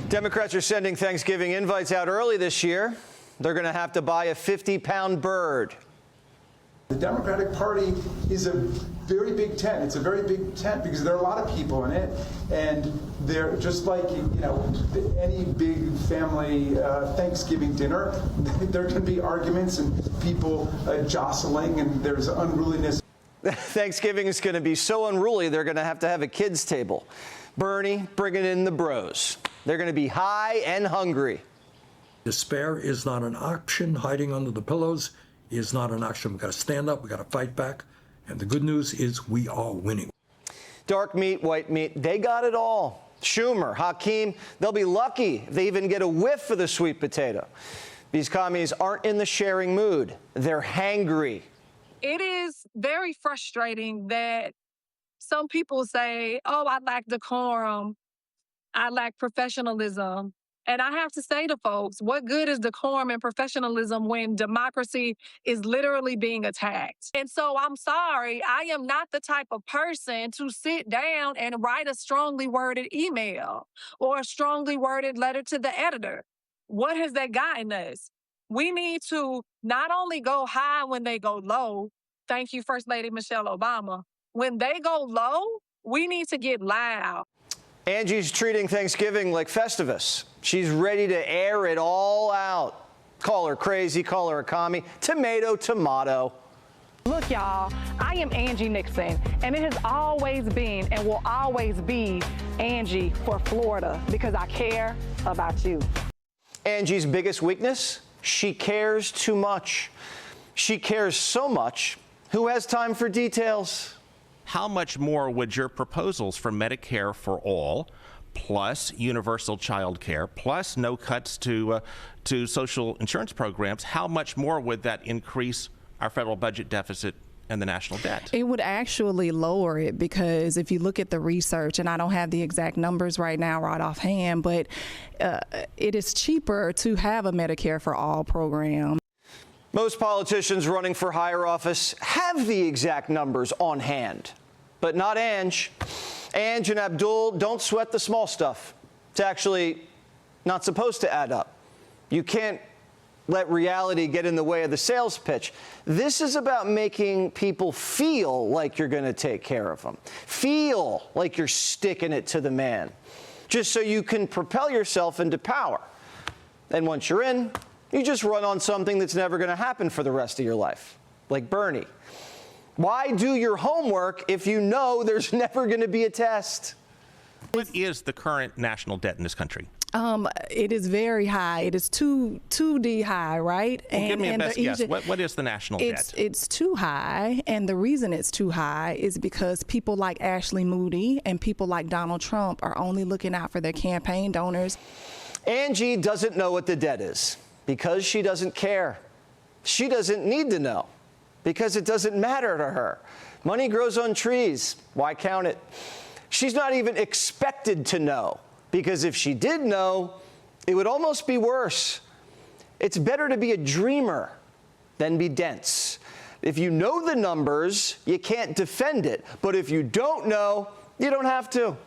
Democrats are sending Thanksgiving invites out early this year. They're going to have to buy a 50-pound bird. The Democratic Party is a very big tent. It's a very big tent because there are a lot of people in it, and they're just like, any big family Thanksgiving dinner. There can be arguments and people jostling, and there's unruliness. Thanksgiving is going to be so unruly, they're going to have a kids' table. Bernie bringing in the bros. They're going to be high and hungry. Despair is not an option. Hiding under the pillows is not an option. We've got to stand up. We've got to fight back. And the good news is we are winning. Dark meat, white meat, they got it all. Schumer, Hakeem, they'll be lucky if they even get a whiff of the sweet potato. These commies aren't in the sharing mood. They're hangry. It is very frustrating that some people say, oh, I lack decorum, I lack professionalism. And I have to say to folks, what good is decorum and professionalism when democracy is literally being attacked? And so I'm sorry, I am not the type of person to sit down and write a strongly worded email or a strongly worded letter to the editor. What has that gotten us? We need to not only go high when they go low. Thank you, First Lady Michelle Obama. When they go low, we need to get loud. Angie's treating Thanksgiving like Festivus. She's ready to air it all out. Call her crazy, call her a commie. Tomato, tomato. Look, y'all, I am Angie Nixon, and it has always been and will always be Angie for Florida because I care about you. Angie's biggest weakness? She cares too much. She cares so much. Who has time for details? How much more would your proposals for Medicare for all, plus universal child care, plus no cuts to social insurance programs, how much more would that increase our federal budget deficit and the national debt? It would actually lower it because if you look at the research, and I don't have the exact numbers right now right offhand, but it is cheaper to have a Medicare for all program. Most politicians running for higher office have the exact numbers on hand, but not Ange. Ange and Abdul don't sweat the small stuff. It's actually not supposed to add up. You can't let reality get in the way of the sales pitch. This is about making people feel like you're going to take care of them, feel like you're sticking it to the man, just so you can propel yourself into power. And once you're in, you just run on something that's never going to happen for the rest of your life, like Bernie. Why do your homework if you know there's never going to be a test? What is the current national debt in this country? It is very high. It is 2D high, right? Well, give me a best guess. What is the national debt? It's too high, and the reason it's too high is because people like Ashley Moody and people like Donald Trump are only looking out for their campaign donors. Angie doesn't know what the debt is because she doesn't care. She doesn't need to know because it doesn't matter to her. Money grows on trees. Why count it? She's not even expected to know because if she did know, it would almost be worse. It's better to be a dreamer than be dense. If you know the numbers, you can't defend it. But if you don't know, you don't have to.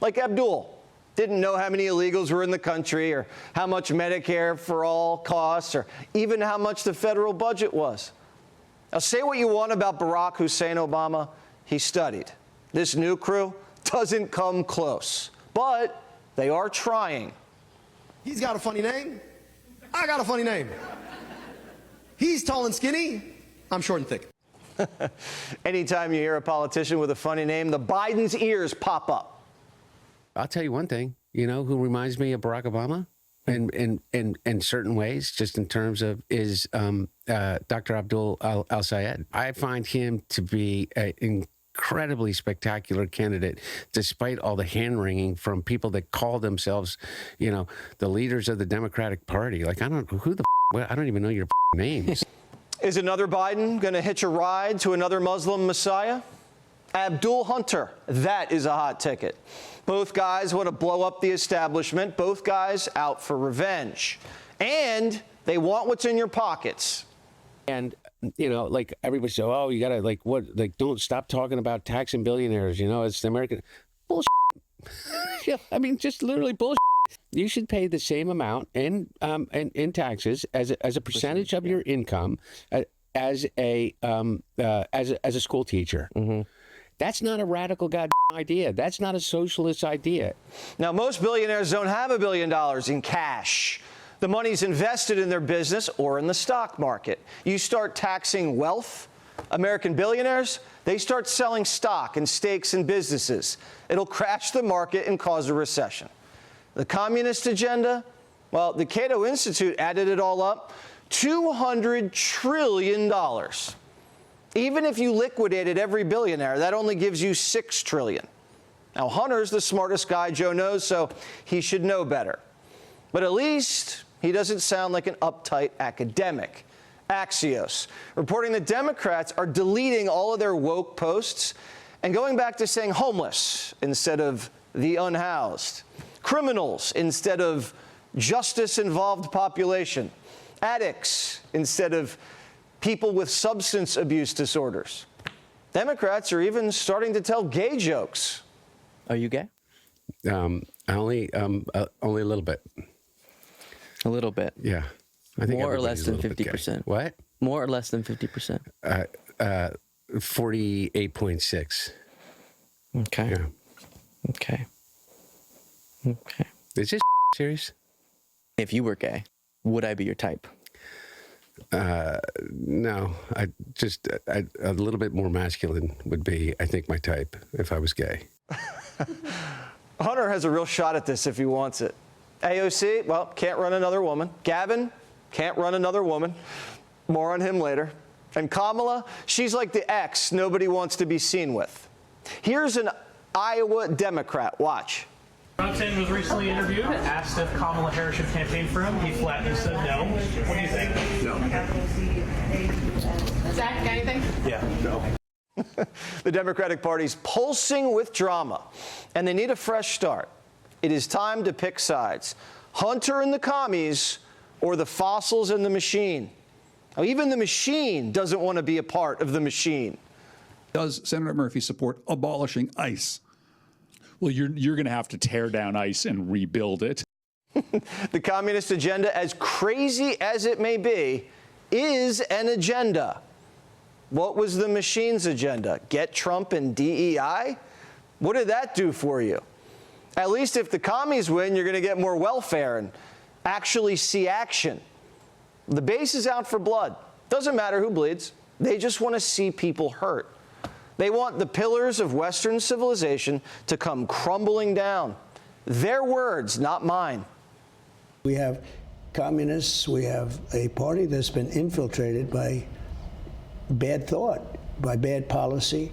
Like Abdul. Didn't know how many illegals were in the country or how much Medicare for all costs or even how much the federal budget was. Now, say what you want about Barack Hussein Obama. He studied. This new crew doesn't come close, but they are trying. He's got a funny name. I got a funny name. He's tall and skinny. I'm short and thick. Anytime you hear a politician with a funny name, the Biden's ears pop up. I'll tell you one thing, who reminds me of Barack Obama in certain ways, just in terms of is Dr. Abdul al-Sayed. I find him to be an incredibly spectacular candidate, despite all the hand-wringing from people that call themselves, the leaders of the Democratic Party. Like, I don't even know your names. Is another Biden going to hitch a ride to another Muslim messiah? Abdul Hunter, that is a hot ticket. Both guys want to blow up the establishment. Both guys out for revenge. And they want what's in your pockets. And, like everybody says, oh, you got to, don't stop talking about taxing billionaires. It's the American bullshit. Yeah, just literally bullshit. You should pay the same amount in taxes as a percentage of your income as a school teacher. Mm-hmm. That's not a radical goddamn idea. That's not a socialist idea. Now, most billionaires don't have $1 billion in cash. The money's invested in their business or in the stock market. You start taxing wealth, American billionaires, they start selling stock and stakes in businesses. It'll crash the market and cause a recession. The communist agenda, well, the Cato Institute added it all up, $200 trillion. Even if you liquidated every billionaire, that only gives you $6 trillion. Now, Hunter's the smartest guy Joe knows, so he should know better. But at least he doesn't sound like an uptight academic. Axios, reporting that Democrats are deleting all of their woke posts and going back to saying homeless instead of the unhoused, criminals instead of justice-involved population, addicts instead of people with substance abuse disorders. Democrats are even starting to tell gay jokes. Are you gay? Only a little bit. A little bit. Yeah. I think more or less than 50%. What? More or less than 50%. 48.6. Okay. Yeah. Okay. Okay. Is this serious? If you were gay, would I be your type? No. A little bit more masculine would be, I think, my type if I was gay. Hunter has a real shot at this if he wants it. AOC, well, can't run another woman. Gavin, can't run another woman. More on him later. And Kamala, she's like the ex nobody wants to be seen with. Here's an Iowa Democrat. Watch. Johnson was recently interviewed, asked if Kamala Harris should campaign for him. He flatly said no. What do you think? No. Zach, got anything? Yeah, no. The Democratic Party's pulsing with drama, and they need a fresh start. It is time to pick sides. Hunter and the commies, or the fossils and the machine. Now, even the machine doesn't want to be a part of the machine. Does Senator Murphy support abolishing ICE? Well, you're going to have to tear down ICE and rebuild it. The communist agenda, as crazy as it may be, is an agenda. What was the machine's agenda? Get Trump and DEI? What did that do for you? At least if the commies win, you're going to get more welfare and actually see action. The base is out for blood. Doesn't matter who bleeds. They just want to see people hurt. They want the pillars of Western civilization to come crumbling down. Their words, not mine. We have communists. We have a party that's been infiltrated by bad thought, by bad policy.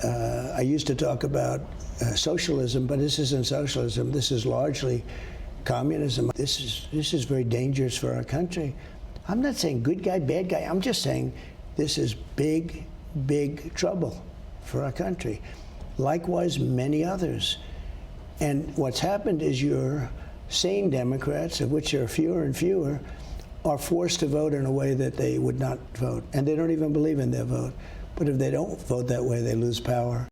I used to talk about socialism, but this isn't socialism. This is largely communism. This is very dangerous for our country. I'm not saying good guy, bad guy. I'm just saying this is big, big trouble for our country. Likewise, many others. And what's happened is your sane Democrats, of which there are fewer and fewer, are forced to vote in a way that they would not vote. And they don't even believe in their vote. But if they don't vote that way, they lose power.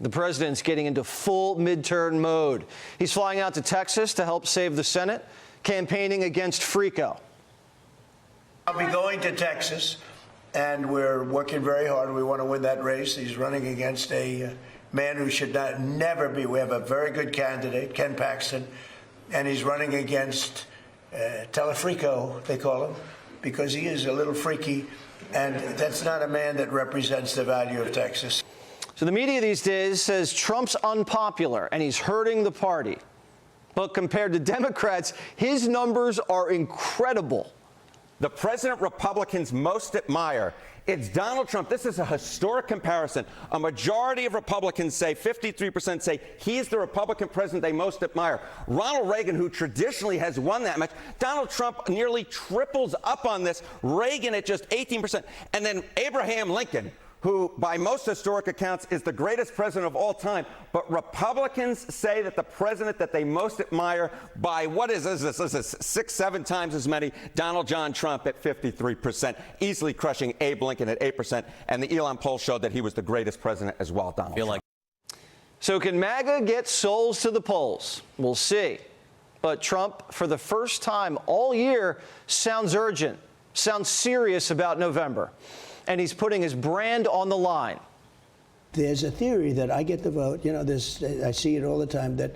The president's getting into full midterm mode. He's flying out to Texas to help save the Senate, campaigning against Frico. I'll be going to Texas, and we're working very hard. We want to win that race. He's running against a man who should never be. We have a very good candidate, Ken Paxton, and he's running against Telefrico, they call him, because he is a little freaky, and that's not a man that represents the value of Texas. So the media these days says Trump's unpopular and he's hurting the party. But compared to Democrats, his numbers are incredible. The president Republicans most admire, it's Donald Trump. This is a historic comparison. A majority of Republicans say, 53% say, he's the Republican president they most admire. Ronald Reagan, who traditionally has won that much, Donald Trump nearly triples up on this. Reagan at just 18%. And then Abraham Lincoln, who by most historic accounts is the greatest president of all time. But Republicans say that the president that they most admire by, what is this? This is 6-7 times as many, Donald John Trump at 53%, easily crushing Abe Lincoln at 8%. And the Elon poll showed that he was the greatest president as well, Donald Trump. So can MAGA get souls to the polls? We'll see. But Trump, for the first time all year, sounds urgent, sounds serious about November. And he's putting his brand on the line. There's a theory that I get the vote. You know, I see it all the time, that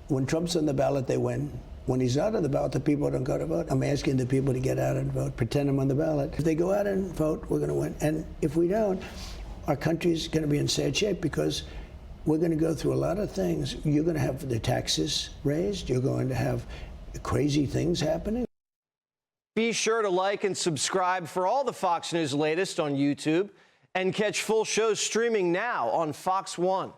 when Trump's on the ballot, they win. When he's not on the ballot, the people don't go to vote. I'm asking the people to get out and vote, pretend I'm on the ballot. If they go out and vote, we're going to win. And if we don't, our country's going to be in sad shape, because we're going to go through a lot of things. You're going to have the taxes raised. You're going to have crazy things happening. Be sure to like and subscribe for all the Fox News latest on YouTube, and catch full shows streaming now on Fox One.